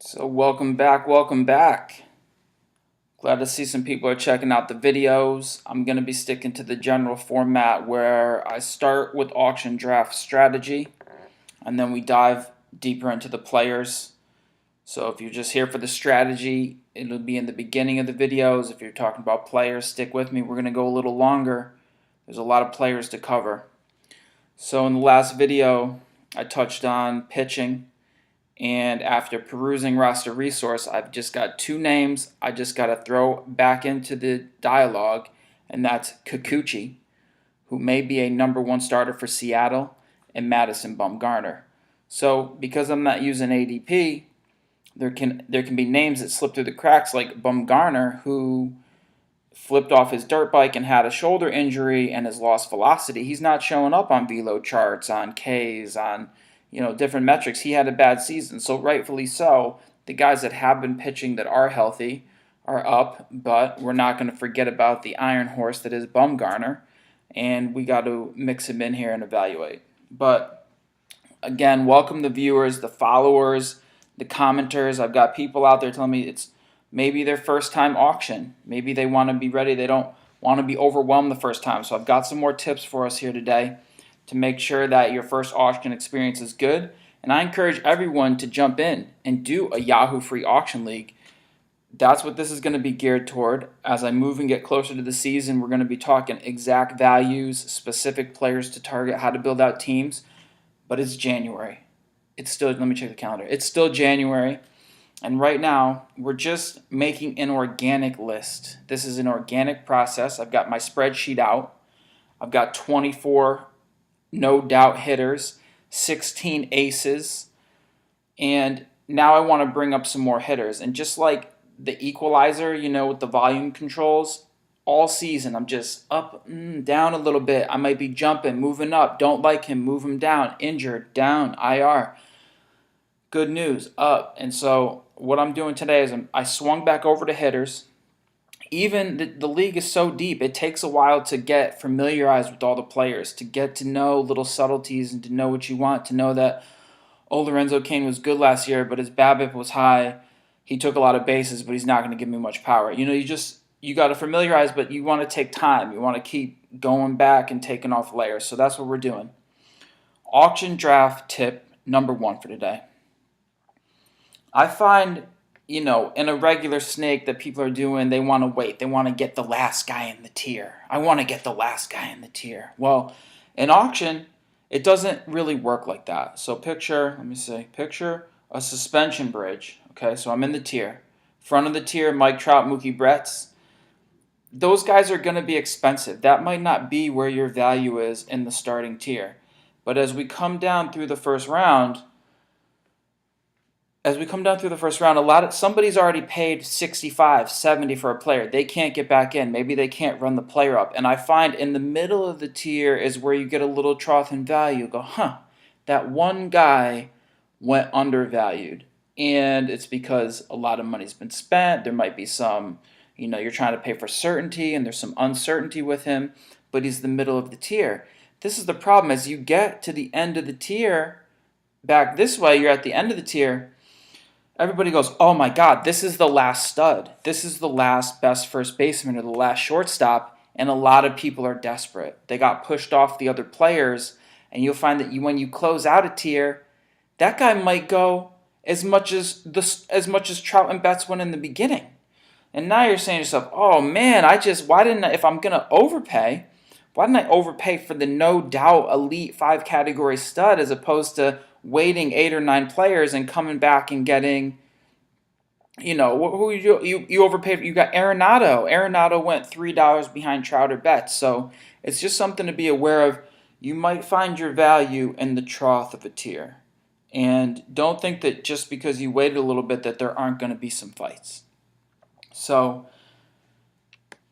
So welcome back, welcome back. Glad to see some people are checking out the videos. I'm going to be sticking to the general format where I start with auction draft strategy and then we dive deeper into the players. So if you're just here for the strategy, it'll be in the beginning of the videos. If you're talking about players, stick with me. We're going to go a little longer. There's a lot of players to cover. So in the last video, I touched on pitching. And after perusing roster resource, I've just got two names I just got to throw back into the dialogue, and that's Kikuchi, who may be a #1 starter for Seattle, and Madison Bumgarner. So because I'm not using ADP, there can be names that slip through the cracks, like Bumgarner, who flipped off his dirt bike and had a shoulder injury and has lost velocity. He's not showing up on velo charts, on Ks, on different metrics. He had a bad season, so rightfully so. The guys that have been pitching that are healthy are up, but we're not going to forget about the iron horse that is Bumgarner, and we got to mix him in here and evaluate. But again, welcome the viewers, the followers, the commenters. I've got people out there telling me it's maybe their first time auction. Maybe they want to be ready. They don't want to be overwhelmed the first time. So I've got some more tips for us here today to make sure that your first auction experience is good. And I encourage everyone to jump in and do a Yahoo free auction league. That's what this is going to be geared toward. As I move and get closer to the season, we're going to be talking exact values, specific players to target, how to build out teams. But it's January. It's still, let me check the calendar. It's still January. And right now, we're just making an organic list. This is an organic process. I've got my spreadsheet out. I've got 24 no doubt hitters, 16 aces, and now I want to bring up some more hitters. And just like the equalizer, with the volume controls, all season I'm just up, down a little bit. I might be jumping, moving up, don't like him, move him down, injured, down, IR. Good news, up. And so what I'm doing today is I swung back over to hitters. Even the league is so deep, it takes a while to get familiarized with all the players, to get to know little subtleties and to know what you want, to know that, Lorenzo Cain was good last year, but his BABIP was high. He took a lot of bases, but he's not going to give me much power. You got to familiarize, but you want to take time. You want to keep going back and taking off layers. So that's what we're doing. Auction draft tip #1 for today. I find in a regular snake that people are doing, they want to wait. They want to get the last guy in the tier. I want to get the last guy in the tier. Well, in auction, it doesn't really work like that. So picture a suspension bridge. Okay, so I'm in the tier. Front of the tier, Mike Trout, Mookie Betts. Those guys are going to be expensive. That might not be where your value is in the starting tier. But as we come down through the first round, somebody's already paid 65, 70 for a player. They can't get back in. Maybe they can't run the player up. And I find in the middle of the tier is where you get a little trough in value. You go, that one guy went undervalued. And it's because a lot of money's been spent. There might be some, you're trying to pay for certainty, and there's some uncertainty with him, but he's the middle of the tier. This is the problem. As you get to the end of the tier, back this way, you're at the end of the tier, everybody goes, oh my God, this is the last stud. This is the last best first baseman or the last shortstop, and a lot of people are desperate. They got pushed off the other players, and you'll find that when you close out a tier, that guy might go as much as Trout and Betts went in the beginning. And now you're saying to yourself, oh man, if I'm going to overpay, why didn't I overpay for the no doubt elite 5 category stud as opposed to waiting 8 or 9 players and coming back and getting, who you overpaid. You got Arenado. Arenado went $3 behind Trout or Betts. So it's just something to be aware of. You might find your value in the trough of a tier. And don't think that just because you waited a little bit that there aren't going to be some fights. So,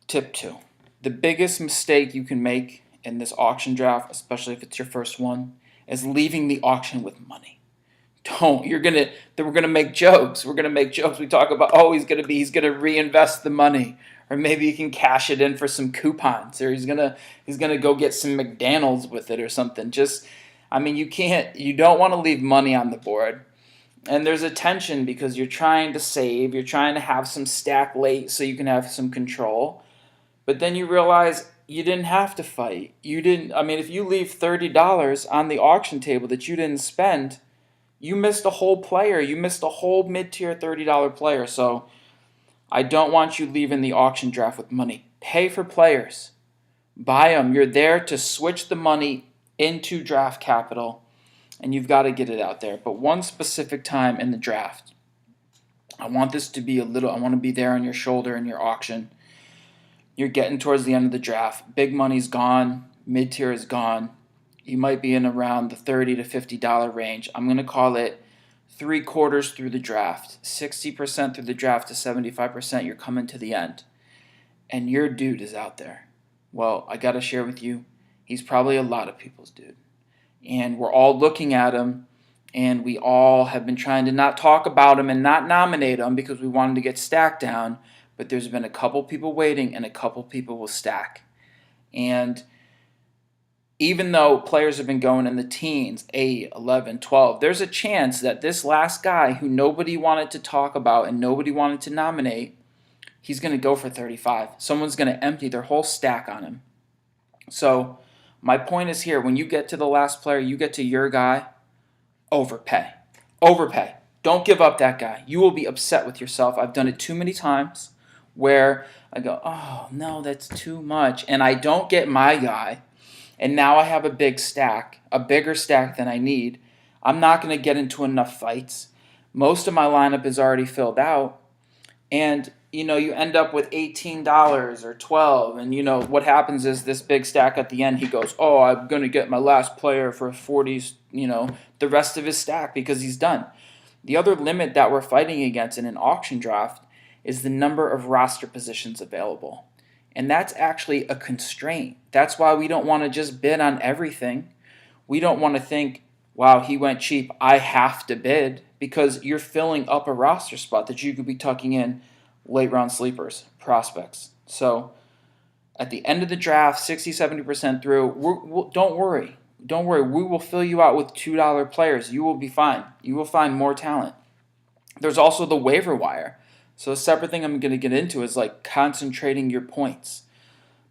tip 2. The biggest mistake you can make in this auction draft, especially if it's your first one, is leaving the auction with money. We're gonna make jokes. We talk about, he's gonna reinvest the money, or maybe he can cash it in for some coupons, or he's gonna go get some McDonald's with it or something. You don't want to leave money on the board. And there's a tension because you're trying to save, you're trying to have some stack late so you can have some control. But then you realize you didn't have to fight. You didn't, I mean, if you leave $30 on the auction table that you didn't spend, you missed a whole player. You missed a whole mid-tier $30 player. So I don't want you leaving the auction draft with money. Pay for players. Buy them. You're there to switch the money into draft capital, and you've got to get it out there. But one specific time in the draft, I want this to be I want to be there on your shoulder in your auction. You're getting towards the end of the draft. Big money's gone. Mid-tier is gone. You might be in around the $30 to $50 range. I'm going to call it 3/4 through the draft. 60% through the draft to 75%. You're coming to the end. And your dude is out there. Well, I got to share with you, he's probably a lot of people's dude. And we're all looking at him, and we all have been trying to not talk about him and not nominate him because we wanted to get stacked down. But there's been a couple people waiting, and a couple people will stack. And even though players have been going in the teens, 8, 11, 12, there's a chance that this last guy who nobody wanted to talk about and nobody wanted to nominate, he's going to go for 35. Someone's going to empty their whole stack on him. So my point is here, when you get to the last player, you get to your guy, overpay. Overpay. Don't give up that guy. You will be upset with yourself. I've done it too many times where I go, oh, no, that's too much. And I don't get my guy. And now I have a big stack, a bigger stack than I need. I'm not going to get into enough fights. Most of my lineup is already filled out. And, you end up with $18 or $12. And, what happens is this big stack at the end, he goes, oh, I'm going to get my last player for 40s, the rest of his stack because he's done. The other limit that we're fighting against in an auction draft is the number of roster positions available. And that's actually a constraint. That's why we don't want to just bid on everything. We don't want to think, wow, he went cheap, I have to bid, because you're filling up a roster spot that you could be tucking in late round sleepers, prospects. So at the end of the draft, 60, 70% through, don't worry. Don't worry. We will fill you out with $2 players. You will be fine. You will find more talent. There's also the waiver wire. So a separate thing I'm going to get into is like concentrating your points.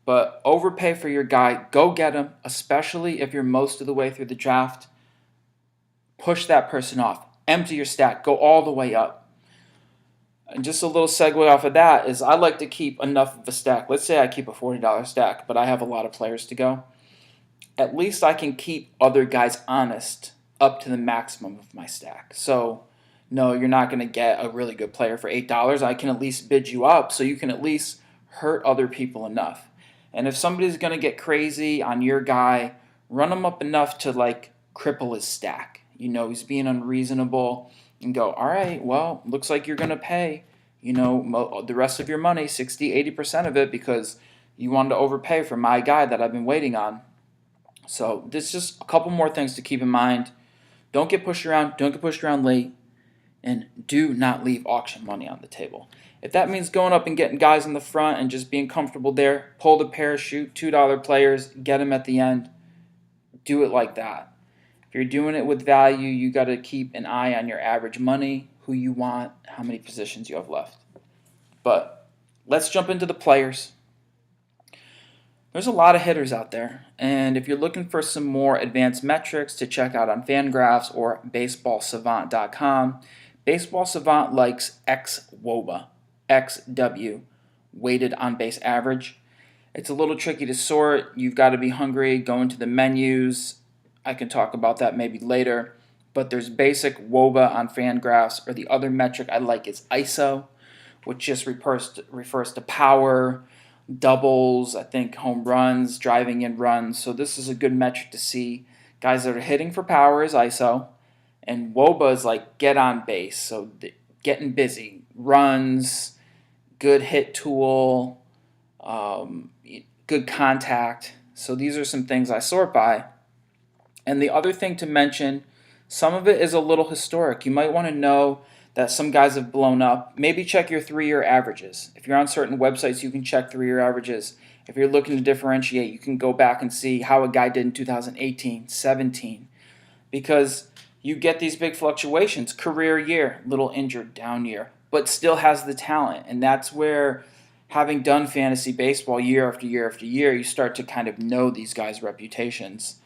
But overpay for your guy. Go get him, especially if you're most of the way through the draft. Push that person off. Empty your stack. Go all the way up. And just a little segue off of that is I like to keep enough of a stack. Let's say I keep a $40 stack, but I have a lot of players to go. At least I can keep other guys honest up to the maximum of my stack. So no, you're not going to get a really good player for $8. I can at least bid you up so you can at least hurt other people enough. And if somebody's going to get crazy on your guy, run him up enough to cripple his stack. He's being unreasonable and go, all right, well, looks like you're going to pay, the rest of your money, 60, 80% of it because you wanted to overpay for my guy that I've been waiting on. So there's just a couple more things to keep in mind. Don't get pushed around. Don't get pushed around late. And do not leave auction money on the table. If that means going up and getting guys in the front and just being comfortable there, pull the parachute, $2 players, get them at the end, do it like that. If you're doing it with value, you got to keep an eye on your average money, who you want, how many positions you have left. But let's jump into the players. There's a lot of hitters out there, and if you're looking for some more advanced metrics to check out on Fangraphs or BaseballSavant.com, Baseball Savant likes XWOBA, XW, weighted on base average. It's a little tricky to sort. You've got to be hungry, go into the menus. I can talk about that maybe later. But there's basic WOBA on Fangraphs, or the other metric I like is ISO, which just refers to power, doubles, I think home runs, driving in runs. So this is a good metric to see. Guys that are hitting for power is ISO. And WOBA is like get on base, so getting busy, runs, good hit tool, good contact. So these are some things I sort by. And the other thing to mention, some of it is a little historic. You might want to know that some guys have blown up. Maybe check your 3-year averages. If you're on certain websites, you can check 3-year averages. If you're looking to differentiate, you can go back and see how a guy did in 2018, 17. Because you get these big fluctuations. Career year, little injured, down year, but still has the talent. And that's where, having done fantasy baseball year after year after year, you start to kind of know these guys' reputations.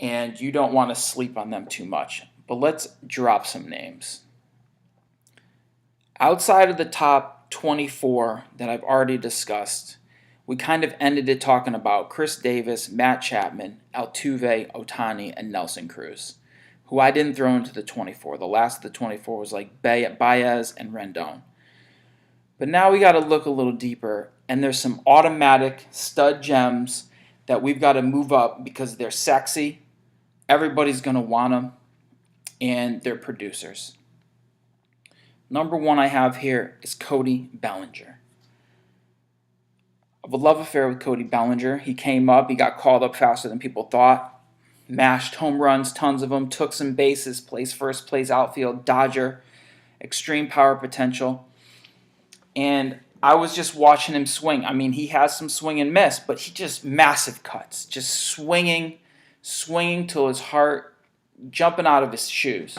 And you don't want to sleep on them too much. But let's drop some names. Outside of the top 24 that I've already discussed, we kind of ended it talking about Chris Davis, Matt Chapman, Altuve, Ohtani, and Nelson Cruz, who I didn't throw into the 24. The last of the 24 was like Baez and Rendon. But now we got to look a little deeper, and there's some automatic stud gems that we've got to move up because they're sexy, everybody's going to want them, and they're producers. Number one I have here is Cody Bellinger. I have a love affair with Cody Bellinger. He came up, he got called up faster than people thought, mashed home runs, tons of them, took some bases, plays first, plays outfield, Dodger, extreme power potential. And I was just watching him swing. I mean, he has some swing and miss, but he just massive cuts, just swinging till his heart jumping out of his shoes.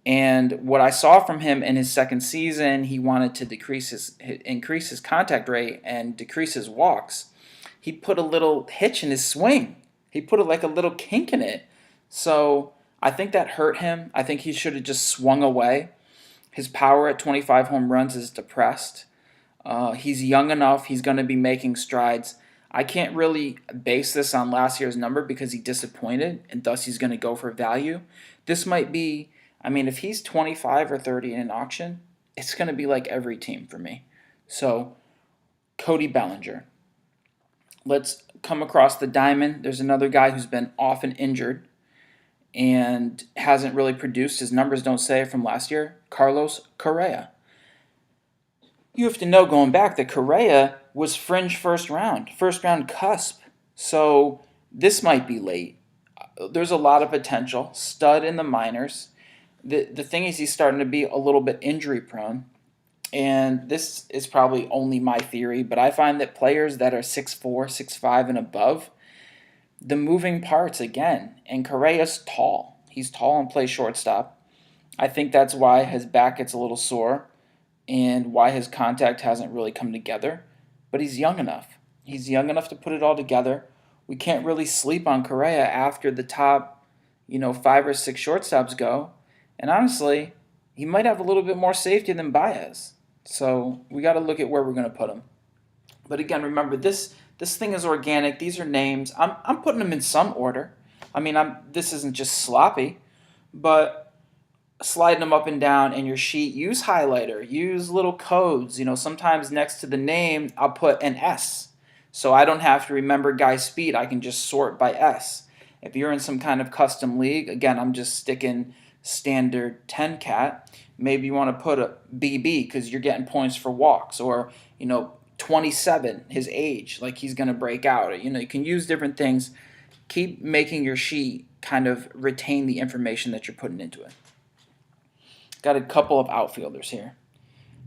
And what I saw from him in his second season, he wanted to increase his contact rate and decrease his walks. He put a little hitch in his swing. He put like a little kink in it. So I think that hurt him. I think he should have just swung away. His power at 25 home runs is depressed. He's young enough. He's going to be making strides. I can't really base this on last year's number because he disappointed, and thus he's going to go for value. This might be, if he's 25 or 30 in an auction, it's going to be like every team for me. So, Cody Bellinger. Let's come across the diamond. There's another guy who's been often injured and hasn't really produced. His numbers don't say it from last year. Carlos Correa. You have to know going back that Correa was fringe first round cusp. So this might be late. There's a lot of potential. Stud in the minors. The thing is he's starting to be a little bit injury prone. And this is probably only my theory, but I find that players that are 6'4", 6'5", and above, the moving parts again. And Correa's tall. He's tall and plays shortstop. I think that's why his back gets a little sore and why his contact hasn't really come together. But he's young enough. He's young enough to put it all together. We can't really sleep on Correa after the top, 5 or 6 shortstops go. And honestly, he might have a little bit more safety than Baez. So we got to look at where we're going to put him. But again, remember, this thing is organic. These are names. I'm putting them in some order. This isn't just sloppy, but sliding them up and down in your sheet. Use highlighter. Use little codes. Sometimes next to the name, I'll put an S. So I don't have to remember guy's speed. I can just sort by S. If you're in some kind of custom league, again, I'm just sticking standard 10 cat. Maybe you want to put a BB because you're getting points for walks, or 27, his age, like he's going to break out. You can use different things. Keep making your sheet kind of retain the information that you're putting into it. Got a couple of outfielders here.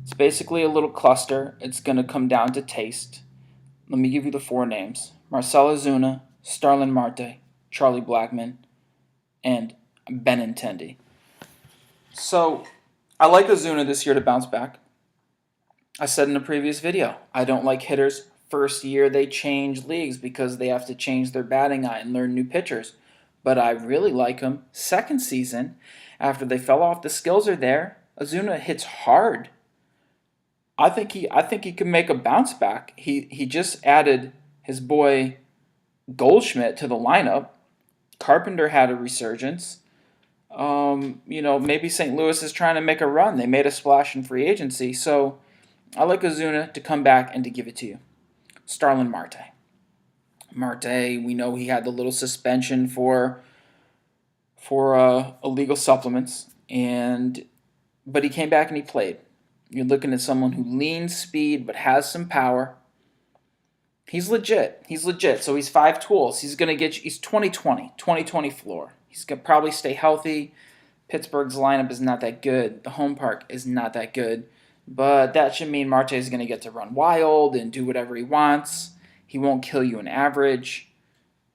It's basically a little cluster. It's going to come down to taste. Let me give you the 4 names: Marcell Ozuna, Starling Marte, Charlie Blackmon, and Benintendi. So I like Ozuna this year to bounce back. I said in a previous video, I don't like hitters first year they change leagues because they have to change their batting eye and learn new pitchers. But I really like him second season. After they fell off, the skills are there. Ozuna hits hard. I think he can make a bounce back. He just added his boy Goldschmidt to the lineup. Carpenter had a resurgence. Maybe St. Louis is trying to make a run. They made a splash in free agency. So I like Ozuna to come back and to give it to you. Starling Marte. Marte, we know he had the little suspension for illegal supplements, but he came back and he played. You're looking at someone who leans speed but has some power. He's legit. So he's 5 tools. He's going to get you. He's 2020 floor. He's going to probably stay healthy. Pittsburgh's lineup is not that good. The home park is not that good. But that should mean Marte is going to get to run wild and do whatever he wants. He won't kill you in average.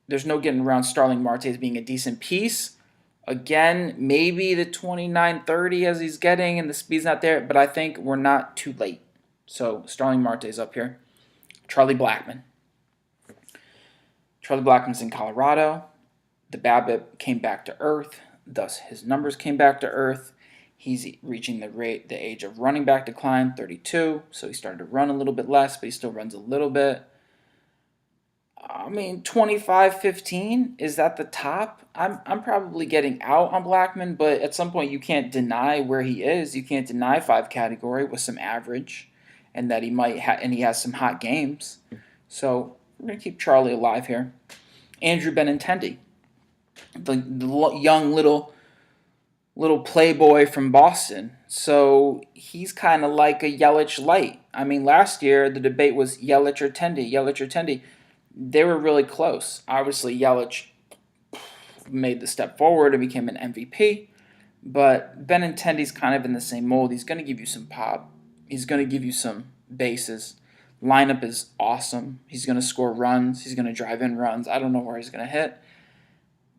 There's no getting around Starling Marte as being a decent piece. Again, maybe the 29-30 as he's getting and the speed's not there, but I think we're not too late. So Starling Marte is up here. Charlie Blackmon. Charlie Blackmon's in Colorado. The BABIP came back to earth, thus his numbers came back to earth. He's reaching the age of running back decline, 32, so he started to run a little bit less, but he still runs a little bit. 25-15, is that the top? I'm probably getting out on Blackmon, but at some point you can't deny where he is. You can't deny 5 category with some average, and that he might and he has some hot games. So we're gonna keep Charlie alive here. Andrew Benintendi, the young little playboy from Boston. So he's kind of like a Yelich light. Last year the debate was Yelich or Tendi. They were really close. Obviously, Yelich made the step forward and became an MVP. But Benintendi's kind of in the same mold. He's going to give you some pop. He's going to give you some bases. Lineup is awesome. He's going to score runs. He's going to drive in runs. I don't know where he's going to hit.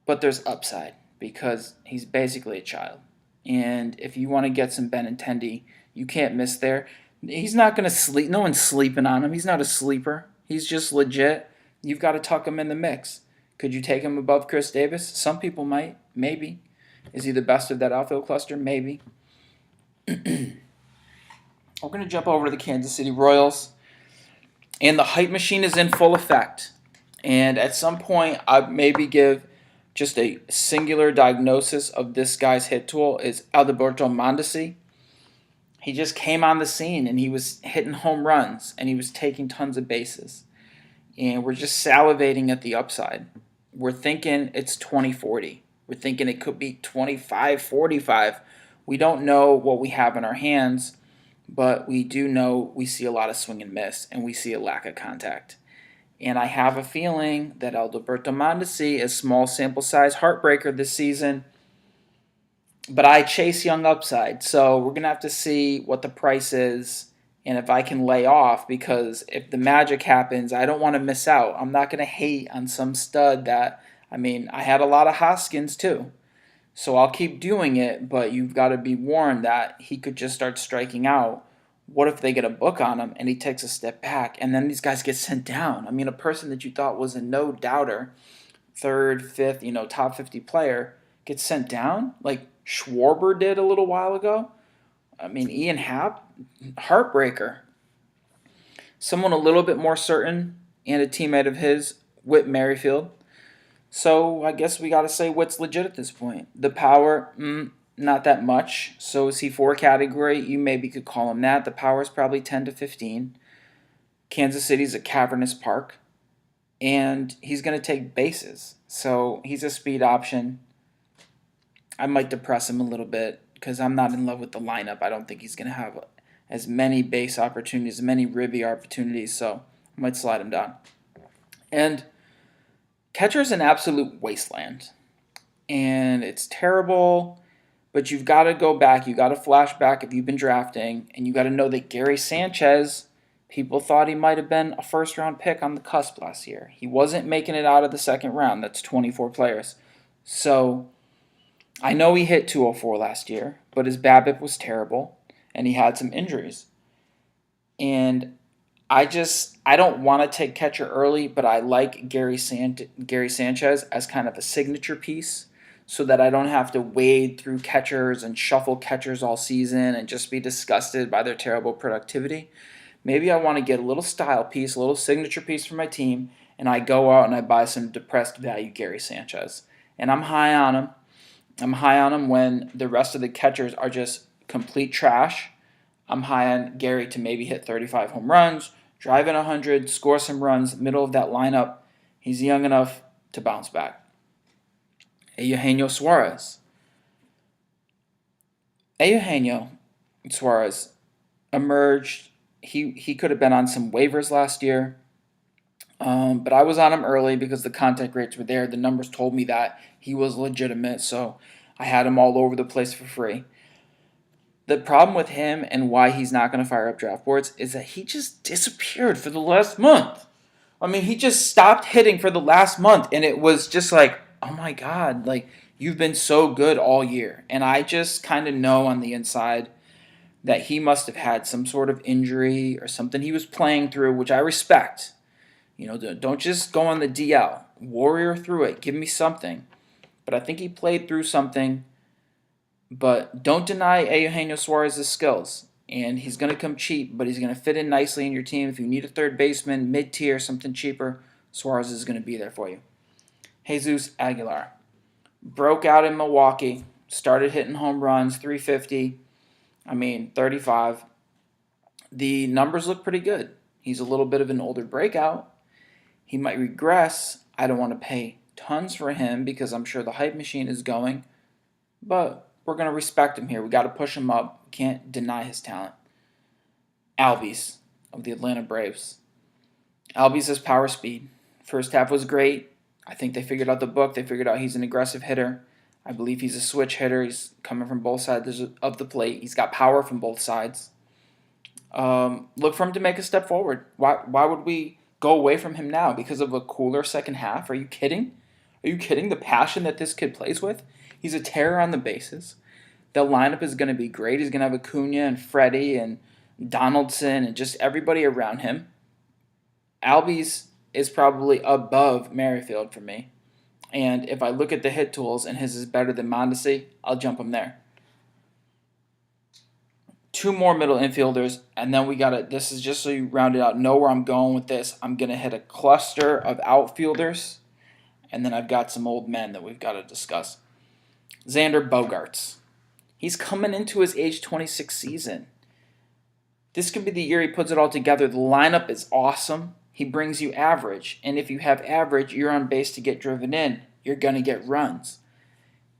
But there's upside because he's basically a child. And if you want to get some Benintendi, you can't miss there. He's not going to sleep. No one's sleeping on him. He's not a sleeper. He's just legit. You've got to tuck him in the mix. Could you take him above Chris Davis? Some people might. Maybe. Is he the best of that outfield cluster? Maybe. We're going to jump over to the Kansas City Royals. And the hype machine is in full effect. And at some point, I'd maybe give just a singular diagnosis of this guy's hit tool is Alberto Mondesi. He just came on the scene, and he was hitting home runs, and he was taking tons of bases. And we're just salivating at the upside. We're thinking it's 20-40. We're thinking it could be 25-45. We don't know what we have in our hands, but we do know we see a lot of swing and miss, and we see a lack of contact. And I have a feeling that Alberto Mondesi is small sample size heartbreaker this season, but I chase young upside. So we're going to have to see what the price is and if I can lay off, because if the magic happens, I don't want to miss out. I'm not going to hate on some stud that, I had a lot of Hoskins too. So I'll keep doing it, but you've got to be warned that he could just start striking out. What if they get a book on him and he takes a step back and then these guys get sent down? A person that you thought was a no-doubter, third, fifth, top 50 player, gets sent down like Schwarber did a little while ago. Ian Happ, heartbreaker. Someone a little bit more certain, and a teammate of his, Whit Merrifield. So I guess we got to say Whit's legit at this point. The power, not that much. So is he 4 category? You maybe could call him that. The power is probably 10-15. Kansas City's a cavernous park, and he's going to take bases. So he's a speed option. I might depress him a little bit, because I'm not in love with the lineup. I don't think he's going to have as many base opportunities, as many ribby opportunities, so I might slide him down. And catcher's an absolute wasteland. And it's terrible, but you've got to go back. You've got to flash back if you've been drafting, and you've got to know that Gary Sanchez, people thought he might have been a first-round pick on the cusp last year. He wasn't making it out of the second round. That's 24 players. So I know he hit 204 last year, but his BABIP was terrible, and he had some injuries. And I don't want to take catcher early, but I like Gary Sanchez as kind of a signature piece so that I don't have to wade through catchers and shuffle catchers all season and just be disgusted by their terrible productivity. Maybe I want to get a little style piece, a little signature piece for my team, and I go out and I buy some depressed value Gary Sanchez. And I'm high on him. I'm high on him when the rest of the catchers are just complete trash. I'm high on Gary to maybe hit 35 home runs, drive in 100, score some runs, middle of that lineup. He's young enough to bounce back. Eugenio Suarez. Eugenio Suarez emerged. He could have been on some waivers last year. But I was on him early because the contact rates were there. The numbers told me that he was legitimate, so I had him all over the place for free. The problem with him and why he's not going to fire up draft boards is that he just disappeared for the last month. He just stopped hitting for the last month, and it was just like, oh my God, like You've been so good all year. And I just kind of know on the inside that he must have had some sort of injury or something he was playing through, which I respect. Don't just go on the DL. Warrior through it. Give me something. But I think he played through something. But don't deny Eugenio Suarez's skills. And he's going to come cheap, but he's going to fit in nicely in your team. If you need a third baseman, mid-tier, something cheaper, Suarez is going to be there for you. Jesus Aguilar. Broke out in Milwaukee. Started hitting home runs, 350. 35. The numbers look pretty good. He's a little bit of an older breakout. He might regress. I don't want to pay tons for him because I'm sure the hype machine is going. But we're going to respect him here. We got to push him up. Can't deny his talent. Albies of the Atlanta Braves. Albies has power speed. First half was great. I think they figured out the book. They figured out he's an aggressive hitter. I believe he's a switch hitter. He's coming from both sides of the plate. He's got power from both sides. Look for him to make a step forward. Why would we go away from him now? Because of a cooler second half? Are you kidding? Are you kidding? The passion that this kid plays with? He's a terror on the bases. The lineup is going to be great. He's going to have Acuna and Freddie and Donaldson and just everybody around him. Albies is probably above Merrifield for me. And if I look at the hit tools and his is better than Mondesi, I'll jump him there. 2 more middle infielders, and then we got to, this is just so you round it out, know where I'm going with this. I'm going to hit a cluster of outfielders, and then I've got some old men that we've got to discuss. Xander Bogaerts. He's coming into his age 26 season. This could be the year he puts it all together. The lineup is awesome. He brings you average, and if you have average, you're on base to get driven in. You're going to get runs.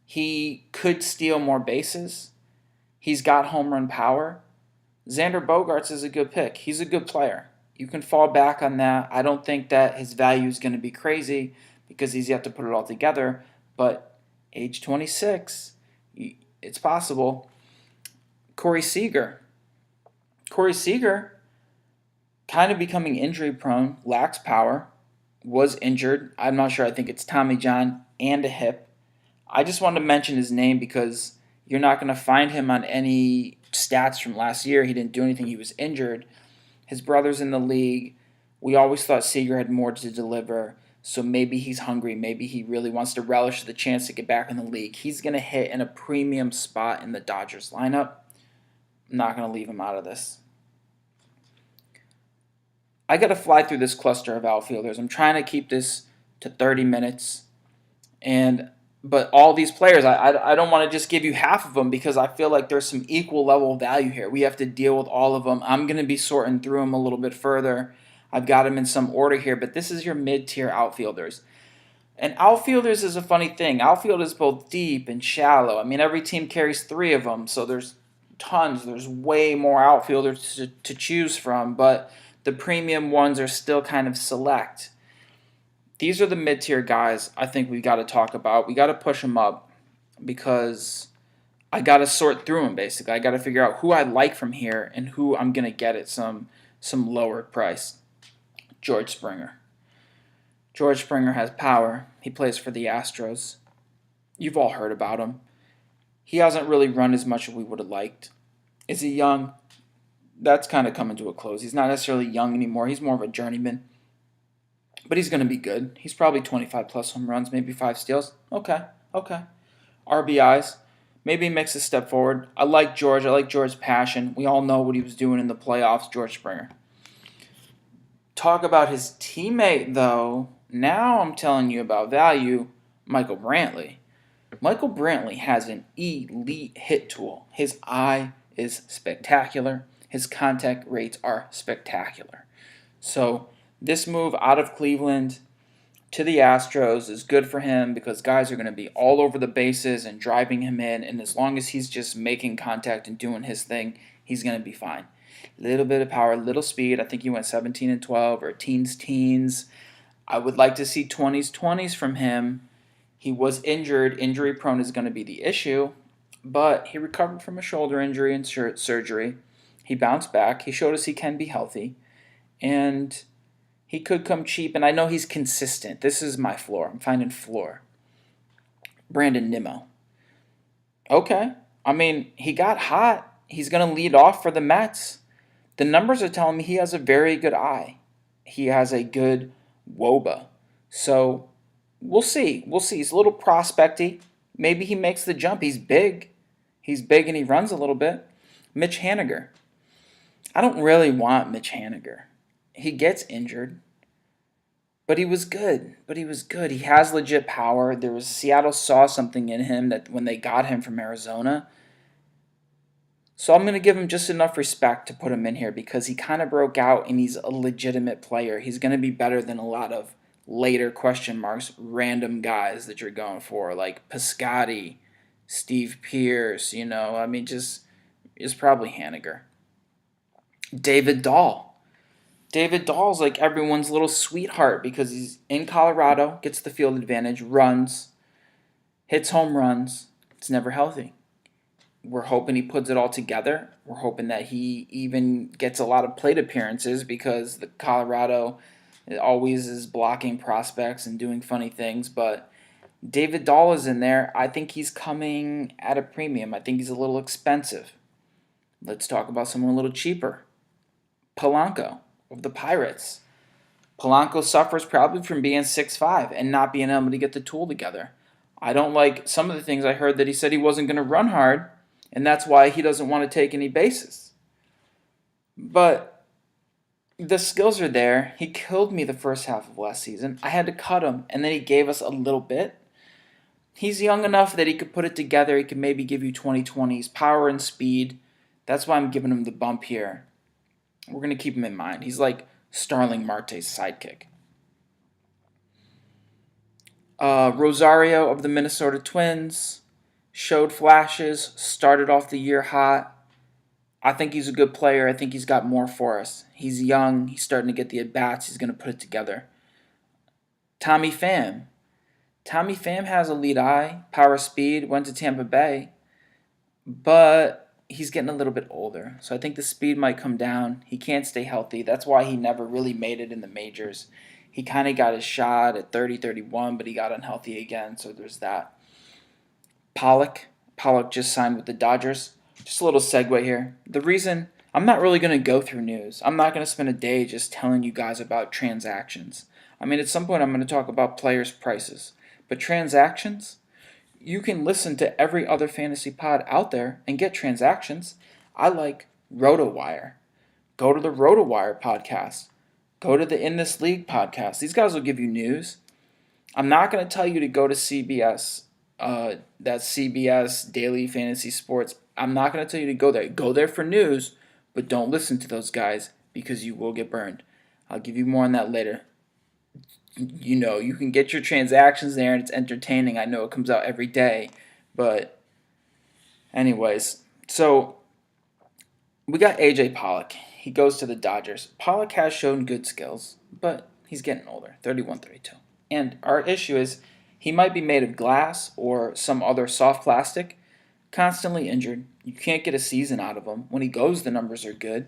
He could steal more bases. He's got home run power. Xander Bogaerts is a good pick. He's a good player. You can fall back on that. I don't think that his value is going to be crazy because he's yet to put it all together. But age 26, it's possible. Corey Seager. Corey Seager, kind of becoming injury prone, lacks power, was injured. I'm not sure. I think it's Tommy John and a hip. I just wanted to mention his name because you're not going to find him on any stats from last year. He didn't do anything. He was injured. His brother's in the league. We always thought Seager had more to deliver, so maybe he's hungry. Maybe he really wants to relish the chance to get back in the league. He's going to hit in a premium spot in the Dodgers lineup. I'm not going to leave him out of this. I got to fly through this cluster of outfielders. I'm trying to keep this to 30 minutes. But all these players, I don't want to just give you half of them because I feel like there's some equal level of value here. We have to deal with all of them. I'm going to be sorting through them a little bit further. I've got them in some order here, but this is your mid-tier outfielders. And outfielders is a funny thing. Outfield is both deep and shallow. Every team carries 3 of them, so there's tons. There's way more outfielders to choose from, but the premium ones are still kind of select. These are the mid-tier guys I think we got to talk about. We got to push them up because I got to sort through them, basically. I got to figure out who I like from here and who I'm going to get at some lower price. George Springer. George Springer has power. He plays for the Astros. You've all heard about him. He hasn't really run as much as we would have liked. Is he young? That's kind of coming to a close. He's not necessarily young anymore. He's more of a journeyman. But he's going to be good. He's probably 25-plus home runs, maybe 5 steals. Okay. RBIs. Maybe he makes a step forward. I like George. I like George's passion. We all know what he was doing in the playoffs, George Springer. Talk about his teammate, though. Now I'm telling you about value, Michael Brantley. Michael Brantley has an elite hit tool. His eye is spectacular. His contact rates are spectacular. So this move out of Cleveland to the Astros is good for him because guys are going to be all over the bases and driving him in, and as long as he's just making contact and doing his thing, he's going to be fine. Little bit of power, little speed. I think he went 17 and 12 or teens. I would like to see 20s from him. He was injured. Injury prone is going to be the issue, but he recovered from a shoulder injury and surgery. He bounced back. He showed us he can be healthy, and he could come cheap, and I know he's consistent. This is my floor. I'm finding floor. Brandon Nimmo. Okay. I mean, he got hot. He's going to lead off for the Mets. The numbers are telling me he has a very good eye. He has a good WOBA. So we'll see. We'll see. He's a little prospecty. Maybe he makes the jump. He's big. He's big and he runs a little bit. Mitch Haniger. I don't really want Mitch Haniger. He gets injured. But he was good. He has legit power. Seattle saw something in him that when they got him from Arizona. So I'm going to give him just enough respect to put him in here because he kind of broke out and he's a legitimate player. He's going to be better than a lot of later question marks, random guys that you're going for, like Piscotty, Steve Pearce, just is probably Haniger. David Dahl. David Dahl's like everyone's little sweetheart because he's in Colorado, gets the field advantage, runs, hits home runs. It's never healthy. We're hoping he puts it all together. We're hoping that he even gets a lot of plate appearances because the Colorado always is blocking prospects and doing funny things. But David Dahl is in there. I think he's coming at a premium. I think he's a little expensive. Let's talk about someone a little cheaper. Polanco of the Pirates. Polanco suffers probably from being 6'5" and not being able to get the tool together. I don't like some of the things I heard that he said he wasn't going to run hard, and that's why he doesn't want to take any bases. But the skills are there. He killed me the first half of last season. I had to cut him, and then he gave us a little bit. He's young enough that he could put it together. He could maybe give you 20/20s, power and speed. That's why I'm giving him the bump here. We're going to keep him in mind. He's like Starling Marte's sidekick. Rosario of the Minnesota Twins showed flashes, started off the year hot. I think he's a good player. I think he's got more for us. He's young. He's starting to get the at-bats. He's going to put it together. Tommy Pham. Tommy Pham has a lead eye, power, speed, went to Tampa Bay, but he's getting a little bit older, so I think the speed might come down. He can't stay healthy. That's why he never really made it in the majors. He kind of got his shot at 30, 31, but he got unhealthy again, so there's that. Pollock just signed with the Dodgers. Just a little segue here. The reason I'm not really going to go through news. I'm not going to spend a day just telling you guys about transactions. I mean, at some point I'm going to talk about players' prices. But transactions? You can listen to every other fantasy pod out there and get transactions. I like RotoWire. Go to the RotoWire podcast. Go to the In This League podcast. These guys will give you news. I'm not going to tell you to go to CBS, that's CBS Daily Fantasy Sports. I'm not going to tell you to go there. Go there for news, but don't listen to those guys because you will get burned. I'll give you more on that later. You can get your transactions there and it's entertaining. I know it comes out every day, but anyways, so we got AJ Pollock. He goes to the Dodgers. Pollock has shown good skills, but he's getting older, 31, 32. And our issue is he might be made of glass or some other soft plastic, constantly injured. You can't get a season out of him. When he goes, the numbers are good.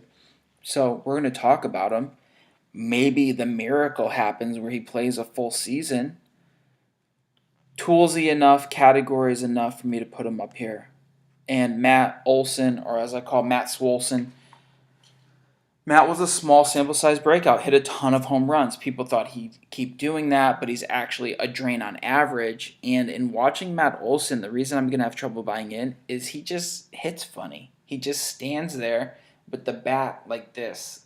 So we're going to talk about him. Maybe the miracle happens where he plays a full season. Toolsy enough, categories enough for me to put him up here. And Matt Olson, or as I call Matt Swolson. Matt was a small sample size breakout, hit a ton of home runs. People thought he'd keep doing that, but he's actually a drain on average. And in watching Matt Olson, the reason I'm going to have trouble buying in is he just hits funny. He just stands there with the bat like this,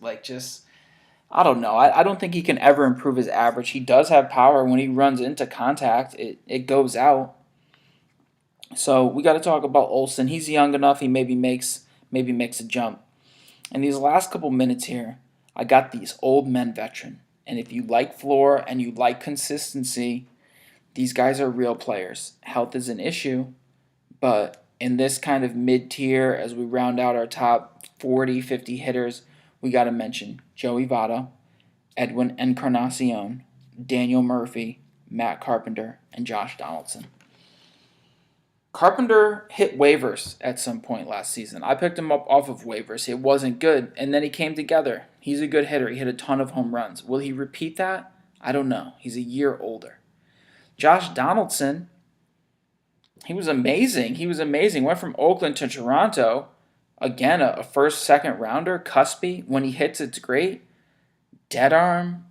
I don't know. I don't think he can ever improve his average. He does have power. When he runs into contact, it goes out. So we got to talk about Olson. He's young enough. He maybe makes a jump. In these last couple minutes here, I got these old men veteran. And if you like floor and you like consistency, these guys are real players. Health is an issue, but in this kind of mid-tier, as we round out our top 40, 50 hitters, we got to mention Joey Votto, Edwin Encarnación, Daniel Murphy, Matt Carpenter, and Josh Donaldson. Carpenter hit waivers at some point last season. I picked him up off of waivers. It wasn't good, and then he came together. He's a good hitter. He hit a ton of home runs. Will he repeat that? I don't know. He's a year older. Josh Donaldson, He was amazing. He was amazing. Went from Oakland to Toronto. Again, a first, second rounder, cuspy. When he hits, it's great. Dead arm.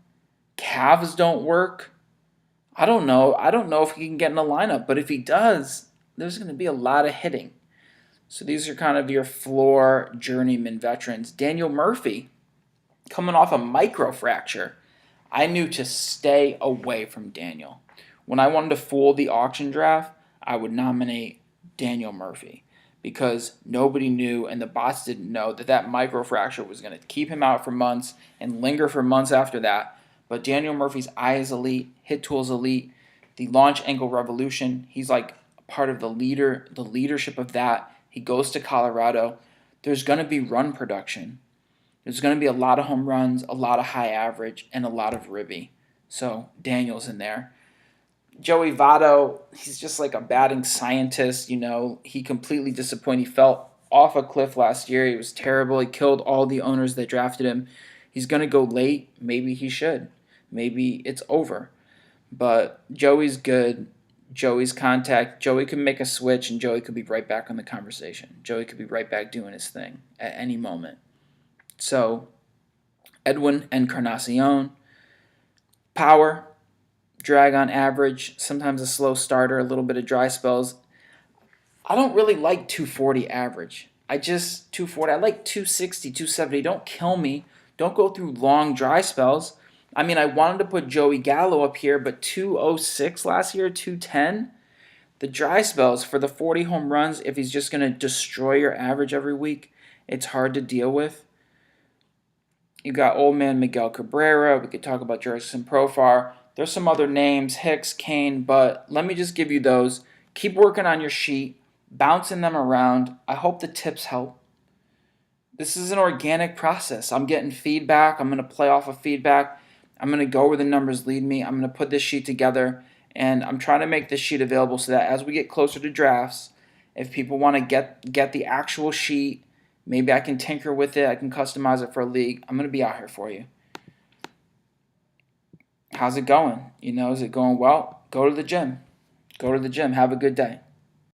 Calves don't work. I don't know. I don't know if he can get in the lineup, but if he does, there's going to be a lot of hitting. So these are kind of your floor journeyman veterans. Daniel Murphy, coming off a microfracture. I knew to stay away from Daniel. When I wanted to fool the auction draft, I would nominate Daniel Murphy because nobody knew and the bots didn't know that microfracture was going to keep him out for months and linger for months after that. But Daniel Murphy's eye is elite, hit tool is elite, the launch angle revolution, he's like part of the leadership of that. He goes to Colorado. There's going to be run production. There's going to be a lot of home runs, a lot of high average, and a lot of ribby. So Daniel's in there. Joey Votto, he's just like a batting scientist, He completely disappointed. He fell off a cliff last year. He was terrible. He killed all the owners that drafted him. He's going to go late. Maybe he should. Maybe it's over. But Joey's good. Joey's contact. Joey can make a switch, and Joey could be right back on the conversation. Joey could be right back doing his thing at any moment. So, Edwin Encarnación, power, drag on average, sometimes a slow starter, a little bit of dry spells. I don't really like 240 average. 240, I like 260, 270. Don't kill me. Don't go through long dry spells. I mean, I wanted to put Joey Gallo up here, but 206 last year, 210. The dry spells for the 40 home runs, if he's just going to destroy your average every week, it's hard to deal with. You got old man Miguel Cabrera. We could talk about Jurickson Profar. There's some other names, Hicks, Kane, but let me just give you those. Keep working on your sheet, bouncing them around. I hope the tips help. This is an organic process. I'm getting feedback. I'm going to play off of feedback. I'm going to go where the numbers lead me. I'm going to put this sheet together, and I'm trying to make this sheet available so that as we get closer to drafts, if people want to get the actual sheet, maybe I can tinker with it. I can customize it for a league. I'm going to be out here for you. How's it going? Is it going well? Go to the gym. Go to the gym. Have a good day.